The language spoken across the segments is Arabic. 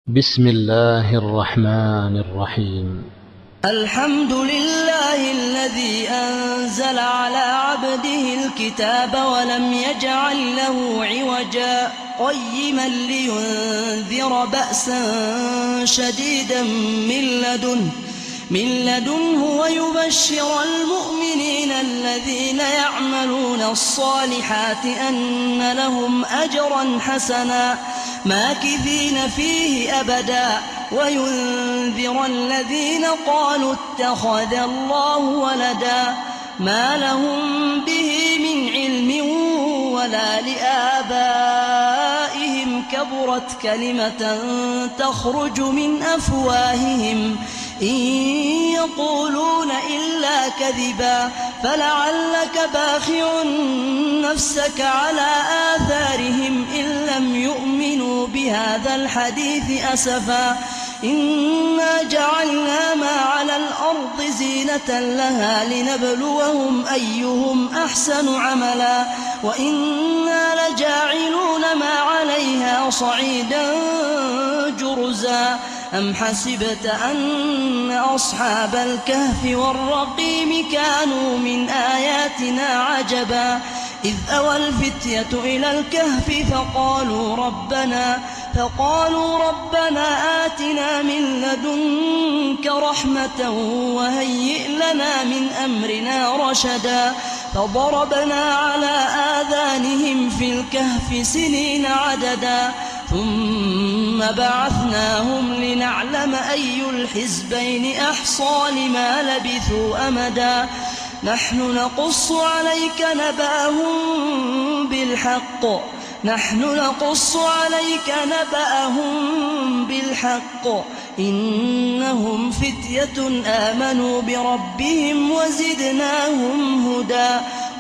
بسم الله الرحمن الرحيم. الحمد لله الذي أنزل على عبده الكتاب ولم يجعل له عوجا قيما لينذر بأسا شديدا من لدنه ويبشر المؤمنين الذين يعملون الصالحات أن لهم أجرا حسنا ماكثين فيه أبدا وينذر الذين قالوا اتخذ الله ولدا ما لهم به من علم ولا لآبائهم كبرت كلمة تخرج من أفواههم إن يقولون إلا كذبا فلعلك باخع نفسك على آثارهم إن لم يؤمنوا بهذا الحديث أسفا إنا جعلنا ما على الأرض زينة لها لنبلوهم أيهم أحسن عملا وإنا لجاعلون ما عليها صعيدا جرزا أم حسبت أن أصحاب الكهف والرقيم كانوا من آياتنا عجبا إذ أوى الفتية إلى الكهف فقالوا ربنا آتنا من لدنك رحمة وهيئ لنا من أمرنا رشدا فضربنا على آذانهم في الكهف سنين عددا ثم بعثناهم لنعلم أي الحزبين أحصى لما لبثوا أمدا نحن نقص عليك نبأهم بالحق إنهم فتية آمنوا بربهم وزدناهم هدى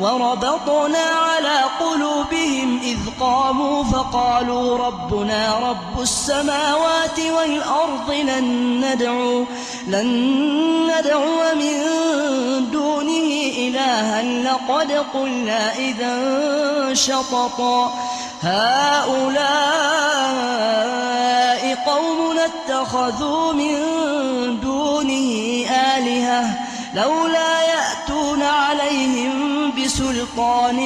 وربطنا على قلوبهم إذ قاموا فقالوا ربنا رب السماوات والأرض لن ندعو من دونه إلها لقد قلنا إذا شططا هؤلاء قومنا اتخذوا من دونه آلهة لولا يأتون عليهم بسلطان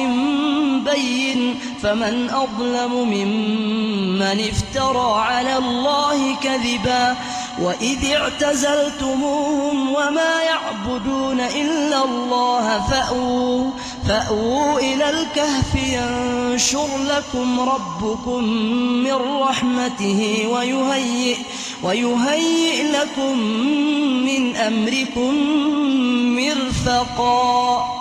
بين فمن أظلم ممن افترى على الله كذبا وإذ اعتزلتموهم وما يعبدون إلا الله فأووا إلى الكهف ينشر لكم ربكم من رحمته ويهيئ لكم من أمركم مرفقا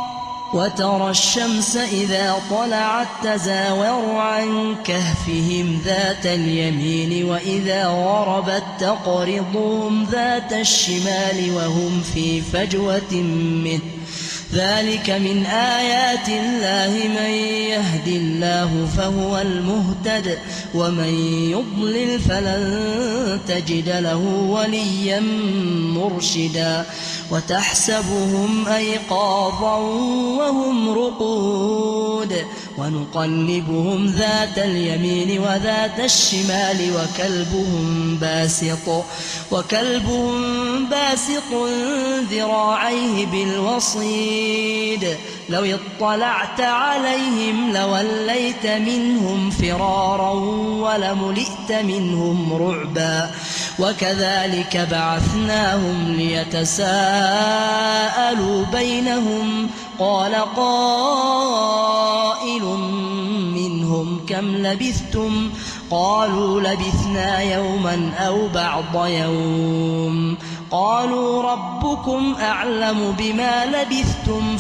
وترى الشمس إذا طلعت تزاور عن كهفهم ذات اليمين وإذا غربت تقرضهم ذات الشمال وهم في فجوة منه ذلك من آيات الله من يهد الله فهو المهتد ومن يضلل فلن تجد له وليا مرشدا وتحسبهم أيقاظا وهم رقود ونقلبهم ذات اليمين وذات الشمال وكلبهم باسط ذراعيه بالوصيد لو اطلعت عليهم لوليت منهم فرارا ولملئت منهم رعبا وكذلك بعثناهم ليتساءلوا بينهم قال قائل منهم كم لبثتم قالوا لبثنا يوما أو بعض يوم قالوا ربكم أعلم بما لبثتم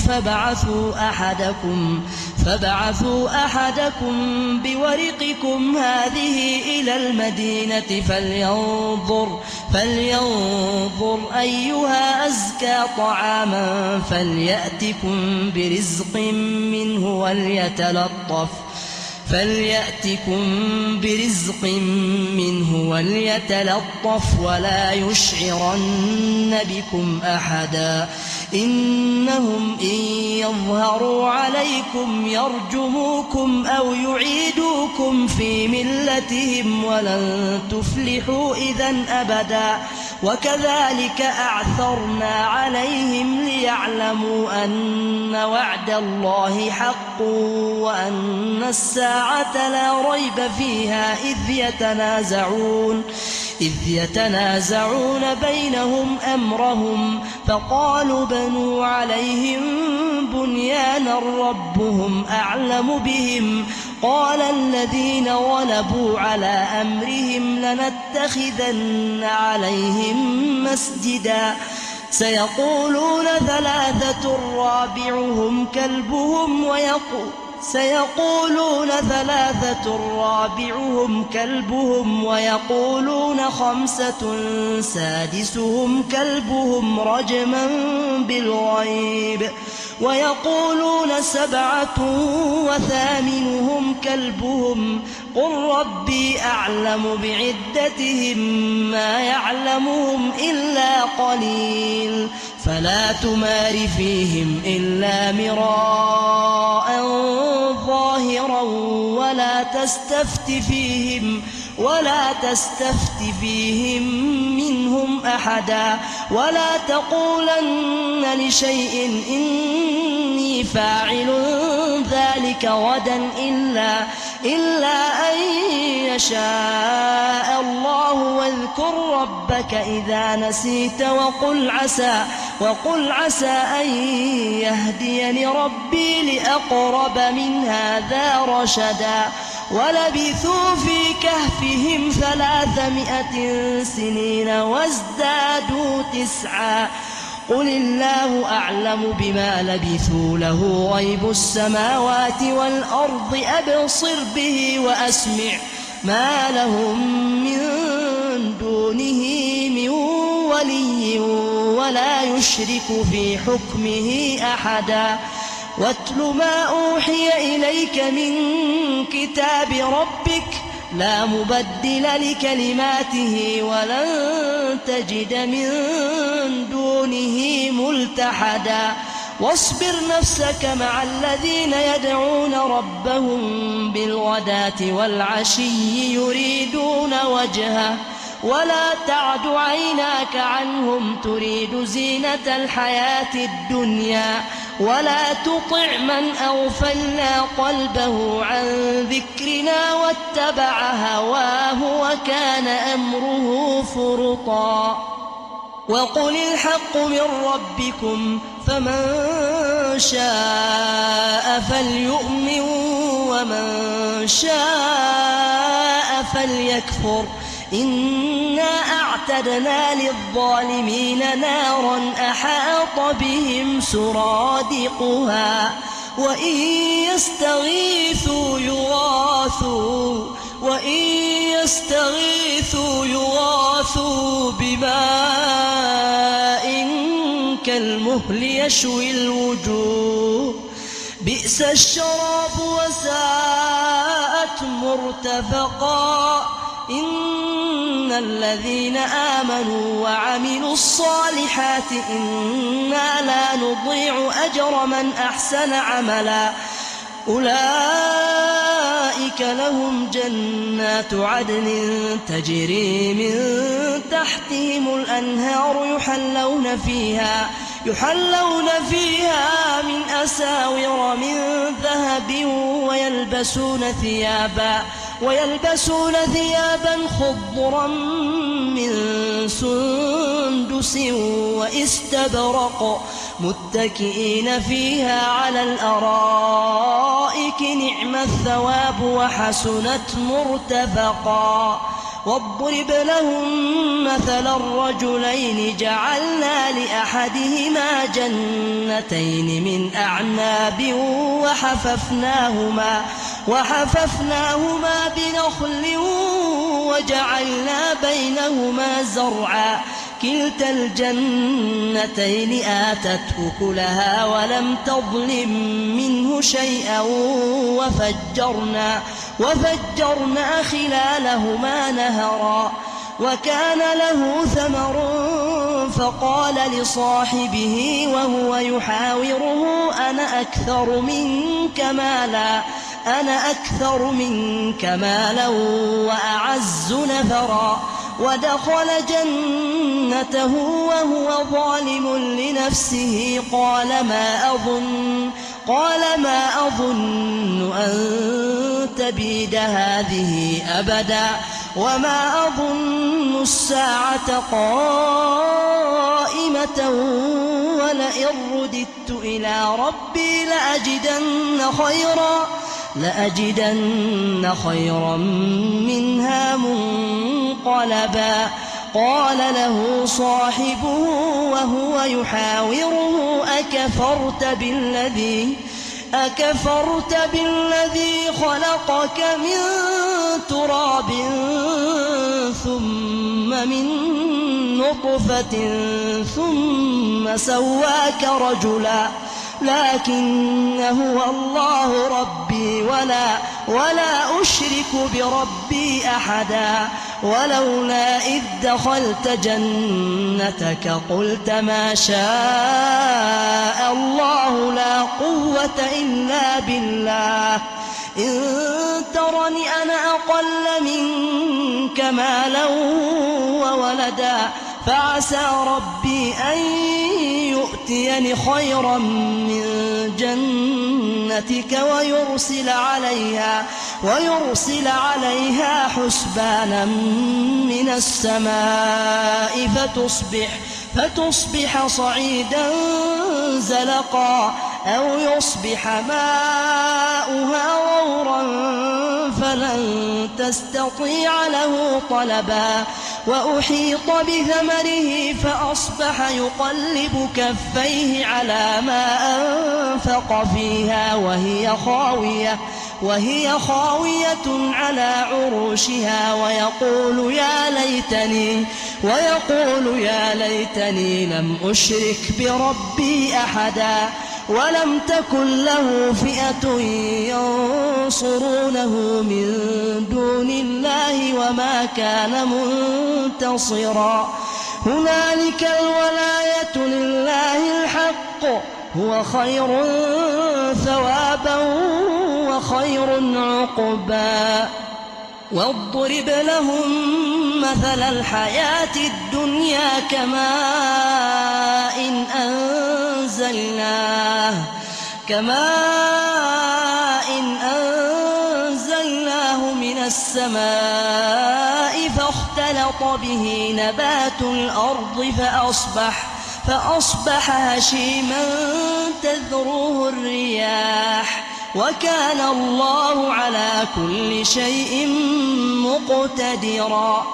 فابعثوا أحدكم بورقكم هذه إلى المدينة فلينظر أيها أزكى طعاما فليأتكم برزق منه وليتلطف ولا يشعرن بكم أحدا إنهم إن يظهروا عليكم يرجموكم أو يعيدوكم في ملتهم ولن تفلحوا إذا أبدا وكذلك أعثرنا عليهم ليعلموا أن وعد الله حق وأن الساعة لا ريب فيها إذ يتنازعون بينهم أمرهم فقالوا بنوا عليهم بنيانا ربهم أعلم بهم قال الذين غلبوا على أمرهم لنتخذن عليهم مسجدا سيقولون ثلاثة رابعهم كلبهم ويقولون خمسة سادسهم كلبهم رجما بالغيب ويقولون 7 وثامنهم كلبهم قل ربي أعلم بعدتهم ما يعلمهم إلا قليل فلا تمار فيهم إلا مراء ظاهرا ولا تستفت فيهم منهم أحدا ولا تقولن لشيء إني فاعل ذلك غدا إلا أن يشاء الله واذكر ربك إذا نسيت وقل عسى أن يهديني ربي لأقرب من هذا رشدا ولبثوا في كهفهم 300 سنين وازدادوا 9 قل الله أعلم بما لبثوا له غيب السماوات والأرض أبصر به وأسمع ما لهم من دونه من ولي ولا يشرك في حكمه أحدا واتل ما أوحي إليك من كتاب ربك لا مبدل لكلماته ولن تجد من دونه ملتحدا واصبر نفسك مع الذين يدعون ربهم بالغداة والعشي يريدون وجهه ولا تعد عيناك عنهم تريد زينة الحياة الدنيا ولا تطع من أغفلنا قلبه عن ذكرنا واتبع هواه وكان أمره فرطا وقل الحق من ربكم فمن شاء فليؤمن ومن شاء فليكفر إنا أعتدنا للظالمين نارا أحاط بهم سرادقها وإن يستغيثوا يغاثوا بماء كالمهل يشوي الوجوه بئس الشراب وساءت مرتفقا إن الذين آمنوا وعملوا الصالحات إنا لا نضيع أجر من أحسن عملا أولئك لهم جنات عدن تجري من تحتهم الأنهار يحلون فيها من أساور من ذهب ويلبسون ثيابا خضرا من سندس واستبرق متكئين فيها على الأرائك نعم الثواب وحسنت مرتفقا واضرب لهم مثل الرجلين جعلنا لأحدهما جنتين من أعناب وحففناهما بنخل وجعلنا بينهما زرعا كلتا الجنتين آتت أكلها ولم تظلم منه شيئا وفجرنا خلالهما نهرا وكان له ثمر فقال لصاحبه وهو يحاوره أنا أكثر منك مالا وأعز نفرا ودخل جنته وهو ظالم لنفسه قال ما أظن أن تبيد هذه أبدا وما أظن الساعة قائمة ولئن رددت إلى ربي لأجدن خيرا منها منقلبا قال له صاحبه وهو يحاوره أكفرت بالذي خلقك من تراب ثم من نطفة ثم سواك رجلا لكن هو الله ربي ولا أشرك بربي أحدا ولولا إذ دخلت جنتك قلت ما شاء الله لا قوة إلا بالله إن ترني أنا أقل منك مالا وولدا فعسى ربي أن يؤتيني خيرا من جنتك ويرسل عليها حسبانا من السماء فتصبح صعيدا زلقا أو يصبح ماؤها غورا فلن تستطيع له طلبا وأحيط بثمره فأصبح يقلب كفيه على ما أنفق فيها وهي خاوية على عروشها ويقول يا ليتني لم أشرك بربي أحدا ولم تكن له فئة ينصرونه من دون الله وما كان منتصرا هنالك الولاية لله الحق هو خير ثوابا وخير عقبا واضرب لهم مثل الحياة الدنيا كماء أنزلناه من السماء فاختلط به نبات الأرض فأصبح هشيما تذروه الرياح وكان الله على كل شيء مقتدرا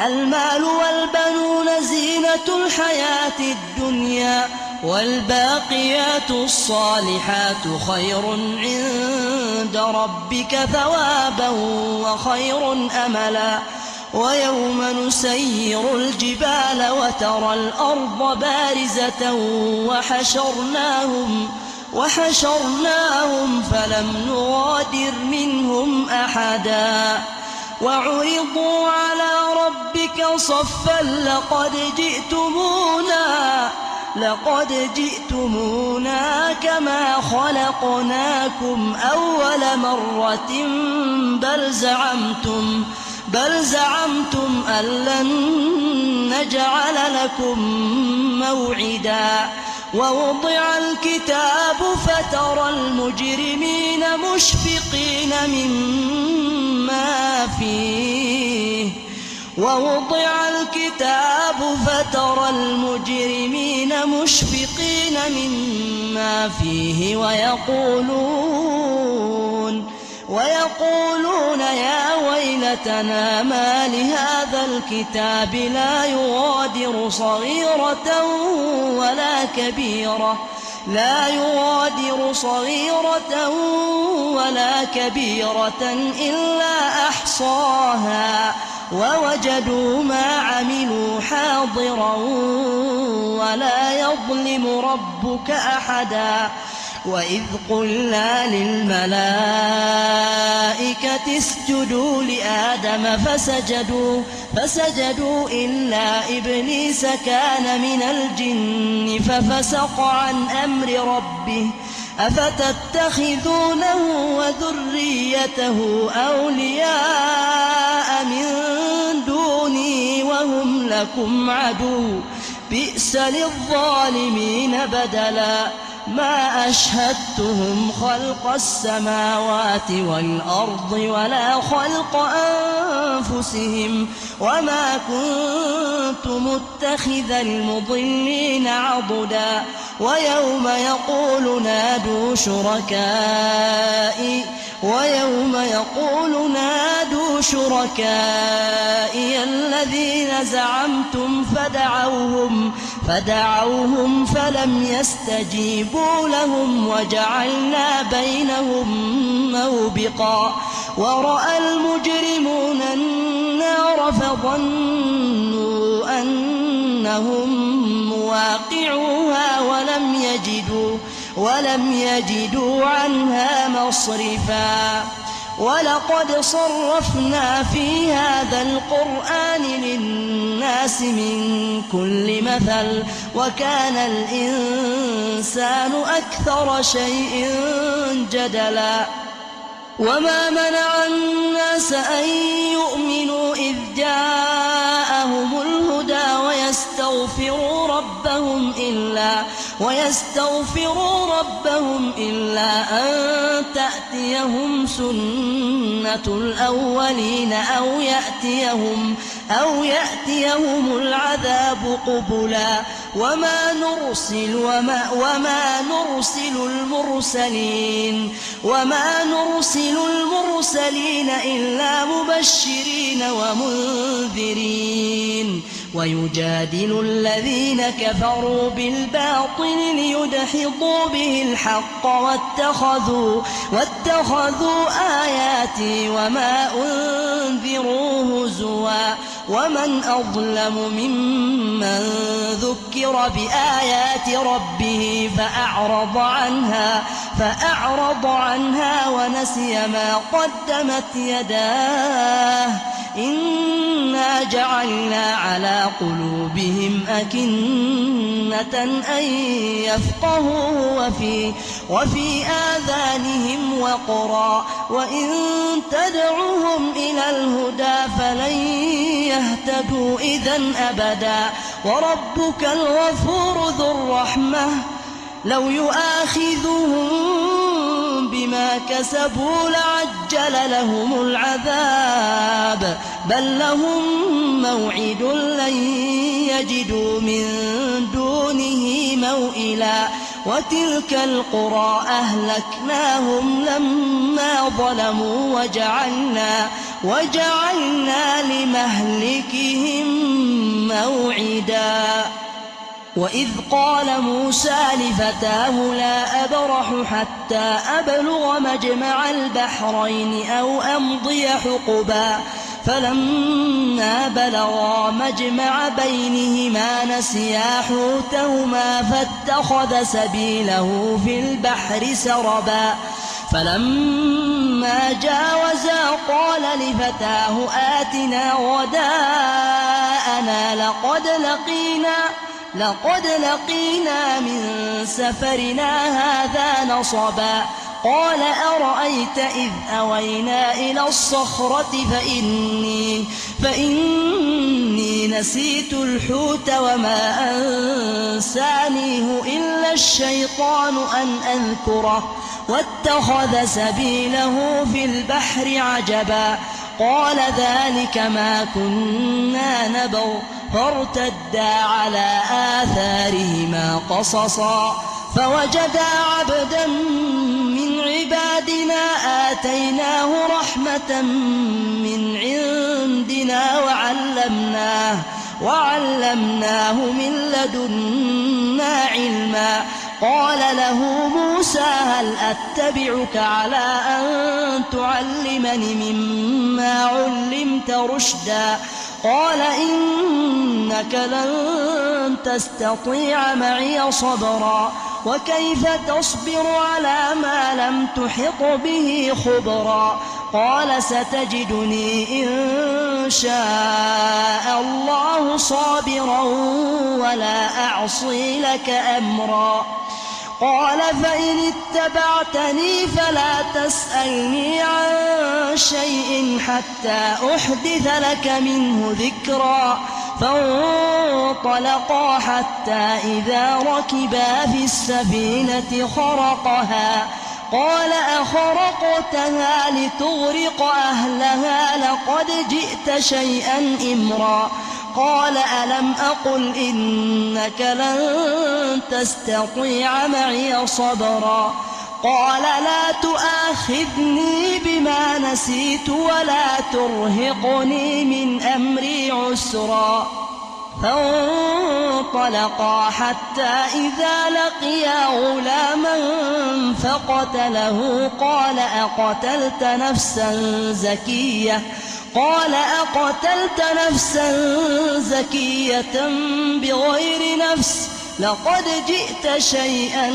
المال والبنون زينة الحياة الدنيا والباقيات الصالحات خير عند ربك ثوابا وخير أملا ويوم نسير الجبال وترى الأرض بارزة وحشرناهم فلم نغادر منهم أحدا وعرضوا على ربك صفا لقد جئتمونا كما خلقناكم أول مرة بل زعمتم أن لن نجعل لكم موعدا ووضع الكتاب فترى المجرمين مشفقين مما فيه ويقولون يا ويلتنا ما لهذا الكتاب لا يغادر صغيرة ولا كبيرة إلا أحصاها ووجدوا ما عملوا حاضرا ولا يظلم ربك أحدا وإذ قلنا للملائكة اسجدوا لآدم فسجدوا إلا إبليس كان من الجن ففسق عن أمر ربه أفتتخذونه وذريته أولياء من دوني وهم لكم عدو بئس للظالمين بدلا ما أشهدتهم خلق السماوات والأرض ولا خلق أنفسهم وما كنت متخذ المضلين عضدا ويوم يقول نادوا شركائي الذين زعمتم فدعوهم فلم يستجيبوا لهم وجعلنا بينهم موبقا ورأى المجرمون النار فظنوا أنهم مواقعوها ولم يجدوا عنها مصرفا ولقد صرفنا في هذا القرآن للناس من كل مثل وكان الإنسان أكثر شيء جدلا وما منع الناس أن يؤمنوا إذ جاءهم الهدى ويستغفروا ربهم إلا أن تأتيهم سنة الأولين أو يأتيهم العذاب قبلا وما نرسل المرسلين إلا مبشرين ومنذرين ويجادل الذين كفروا بالباطل ليدحضوا به الحق واتخذوا آياتي وما أنذروا هزوا ومن أظلم ممن ذكر بآيات ربه فأعرض عنها ونسي ما قدمت يداه إنا جعلنا على قلوبهم أكنة أن يفقهوه وفي آذانهم وقرا وإن تدعوهم إلى الهدى فلن يهتدوا إذن أبدا وربك الغفور ذو الرحمة لو يؤاخذهم بما كسبوا لعجل لهم العذاب بل لهم موعد لن يجدوا من دونه موئلا وتلك القرى أهلكناهم لما ظلموا وجعلنا لمهلكهم موعدا وإذ قال موسى لفتاه لا أبرح حتى أبلغ مجمع البحرين أو أمضي حقبا فلما بلغا مجمع بينهما نسيا حوتهما فاتخذ سبيله في البحر سربا فلما جاوزا قال لفتاه آتنا غداءنا لقد لقينا من سفرنا هذا نصبا قال أرأيت إذ أوينا إلى الصخرة فإني نسيت الحوت وما أنسانيه إلا الشيطان أن أذكره واتخذ سبيله في البحر عجبا قال ذلك ما كنا نبغ فارتدا على آثارهما قصصا فوجدا عبدا من عبادنا آتيناه رحمة من عندنا وعلمناه من لدنا علما قال له موسى هل أتبعك على أن تعلمني مما علمت رشدا قال إنك لن تستطيع معي صبرا وكيف تصبر على ما لم تحط به خبرا قال ستجدني إن شاء الله صابرا ولا أعصي لك أمرا قال فإن اتبعتني فلا تسألني عن شيء حتى أحدث لك منه ذكرا فانطلقا حتى إذا ركبا في السفينة خرقها قال أخرقتها لتغرق أهلها لقد جئت شيئا إمرا قال ألم أقل إنك لن تستطيع معي صبرا قال لا تؤاخذني بما نسيت ولا ترهقني من أمري عسرا فانطلقا حتى إذا لقيا غلاما فقتله قال أقتلت نفسا زكية بغير نفس لقد جئت شيئا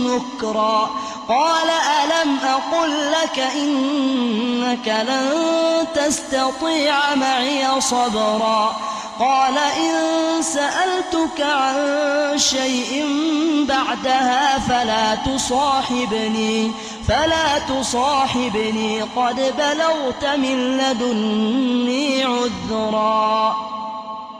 نكرا قال ألم أقل لك إنك لن تستطيع معي صبرا قال إن سألتك عن شيء بعدها فلا تصاحبني قد بلغت من لدني عذرا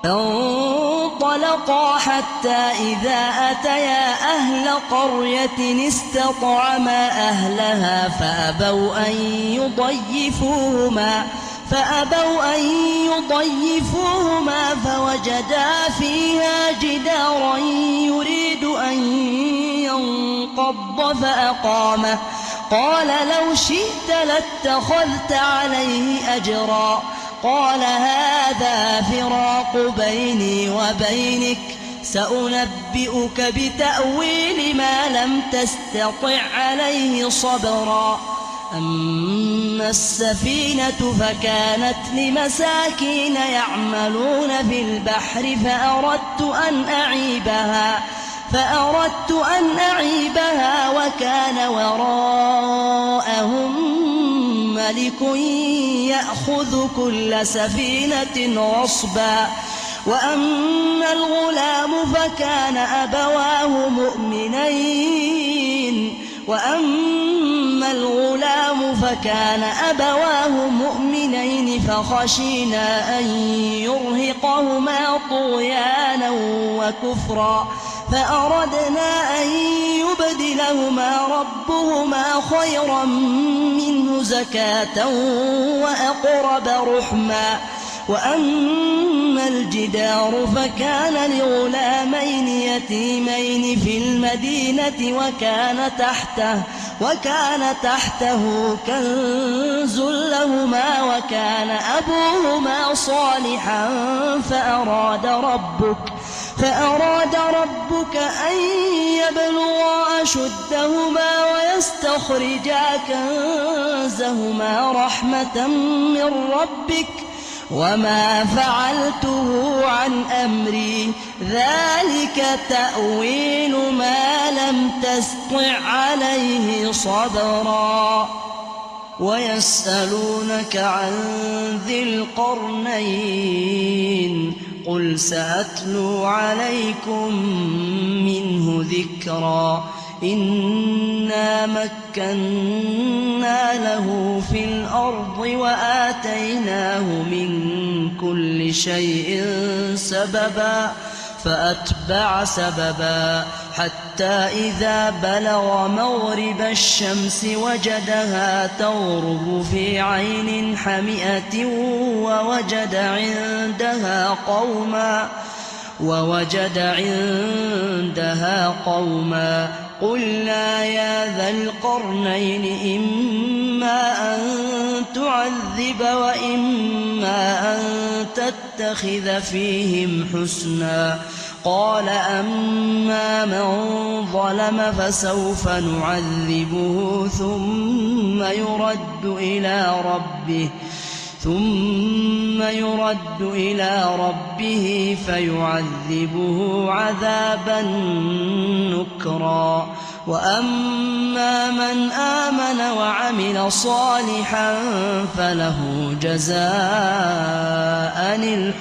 فانطلقا حتى إذا أتيا أهل قرية استطعما أهلها فأبوا أن يضيفوهما فوجدا فيها جدارا يريد أن ينقض فأقامه قال لو شئت لاتخذت عليه أجرا قال هذا فراق بيني وبينك سأنبئك بتأويل ما لم تستطع عليه صبرا أما السفينة فكانت لمساكين يعملون في البحر فأردت أن أعيبها وكان وراءهم ملك يأخذ كل سفينة غصبا وأما الغلام فكان أبواه مؤمنين فخشينا أن يرهقهما طغيانا وكفرا فأردنا أن يبدلهما ربهما خيرا منه زكاة وأقرب رحما وأما الجدار فكان لغلامين يتيمين في المدينة وكان تحته كنز لهما وكان أبوهما صالحا فأراد ربك أن يبلغا أشدهما ويستخرجا كنزهما رحمة من ربك وما فعلته عن أمري ذلك تأويل ما لم تستطع عليه صبرا ويسألونك عن ذي القرنين قل سأتلو عليكم منه ذكرا إنا مكنا له في الأرض وآتيناه من كل شيء سببا فأتبع سببا حتى إذا بلغ مغرب الشمس وجدها تغرب في عين حمئة ووجد عندها قوما قلنا يا ذا القرنين إما أن تعذب وإما أن تتخذ فيهم حسنا قال أما من ظلم فسوف نعذبه ثم ثم يرد إلى ربه فيعذبه عذابا نكرا وأما من آمن وعمل صالحا فله جزاء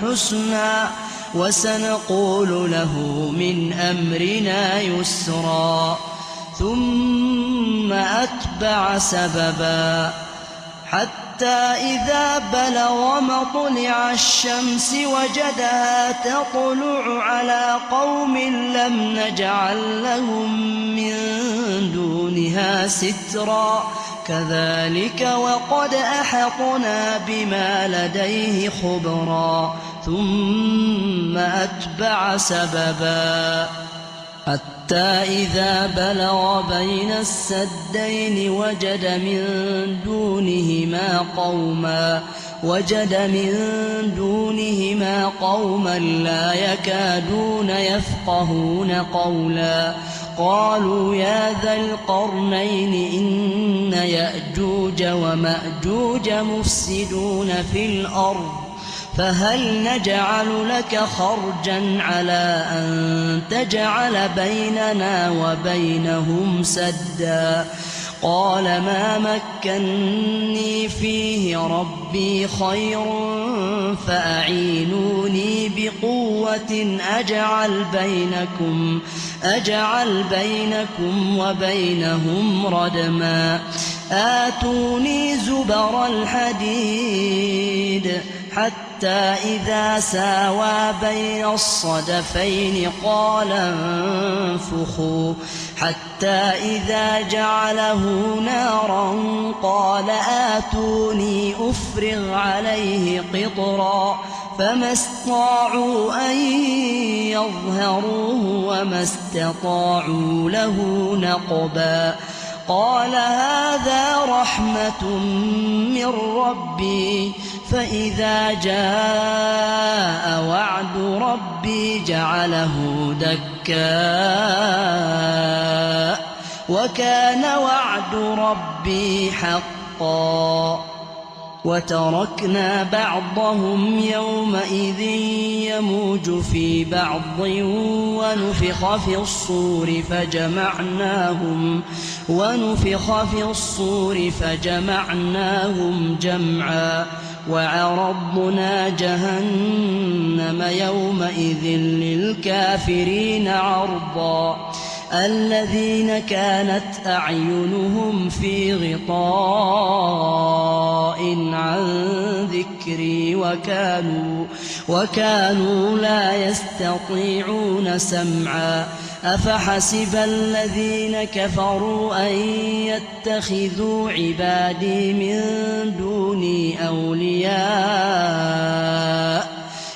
الحسنى وسنقول له من أمرنا يسرا ثم أتبع سببا حتى إذا بلغ مطلع الشمس وجدها تطلع على قوم لم نجعل لهم من دونها سترا كذلك وقد أحطنا بما لديه خبرا ثم أتبع سببا حتى إذا بلغ بين السدين وجد من دونهما قوما لا يكادون يفقهون قولا قالوا يا ذا القرنين إن يأجوج ومأجوج مفسدون في الأرض فهل نجعل لك خرجا على أن تجعل بيننا وبينهم سدا قال ما مكني فيه ربي خير فأعينوني بقوة أجعل بينكم وبينهم ردما آتوني زبر الحديد حتى إذا ساوى بين الصدفين قال انفخوا حتى إذا جعله نارا قال آتوني أفرغ عليه قطرا فما استطاعوا أن يظهروه وما استطاعوا له نقبا قال هذا رحمة من ربي فإذا جاء وعد ربي جعله دكا وكان وعد ربي حقا وتركنا بعضهم يومئذ يموج في بعض ونفخ في الصور فجمعناهم جمعا وعرضنا جهنم يومئذ للكافرين عرضا الذين كانت أعينهم في غطاء عن ذكري وكانوا لا يستطيعون سمعا أفحسب الذين كفروا أن يتخذوا عبادي من دوني أولياء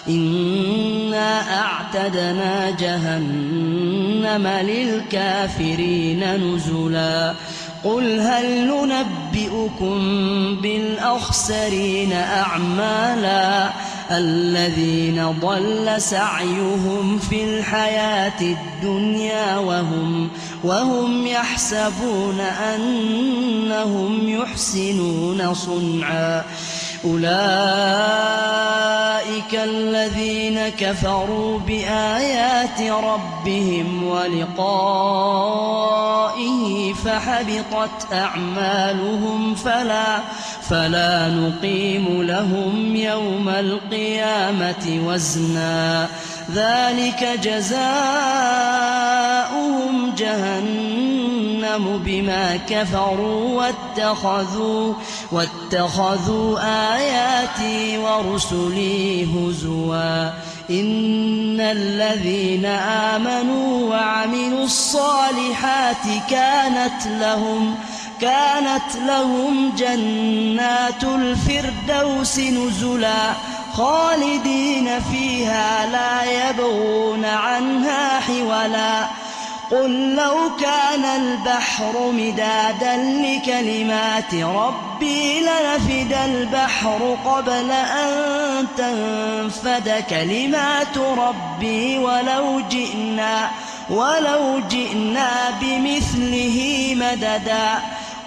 إنا أعتدنا جهنم للكافرين نزلا قل هل ننبئكم بالأخسرين أعمالا الذين ضل سعيهم في الحياة الدنيا وهم يحسبون أنهم يحسنون صنعا أولئك الذين كفروا بآيات ربهم ولقائه فحبطت أعمالهم فلا نقيم لهم يوم القيامة وزنا ذلك جزاؤهم جهنم بما كفروا واتخذوا آياتي ورسلي هزوا إن الذين آمنوا وعملوا الصالحات كانت لهم جنات الفردوس نزلا خالدين فيها لا يبغون عنها حولا قل لو كان البحر مدادا لكلمات ربي لنفد البحر قبل أن تنفد كلمات ربي ولو جئنا بمثله مددا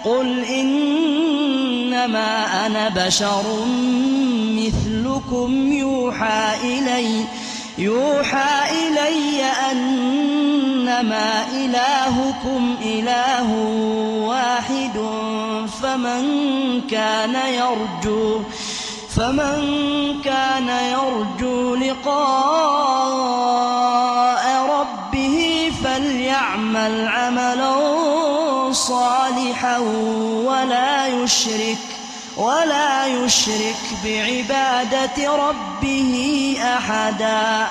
قل إنما أنا بشر مثلكم يوحى إلي أنما إلهكم إله واحد فمن كان يرجو لقاء ربه فليعمل عملا صالحا ولا يشرك بعبادة ربه أحدا.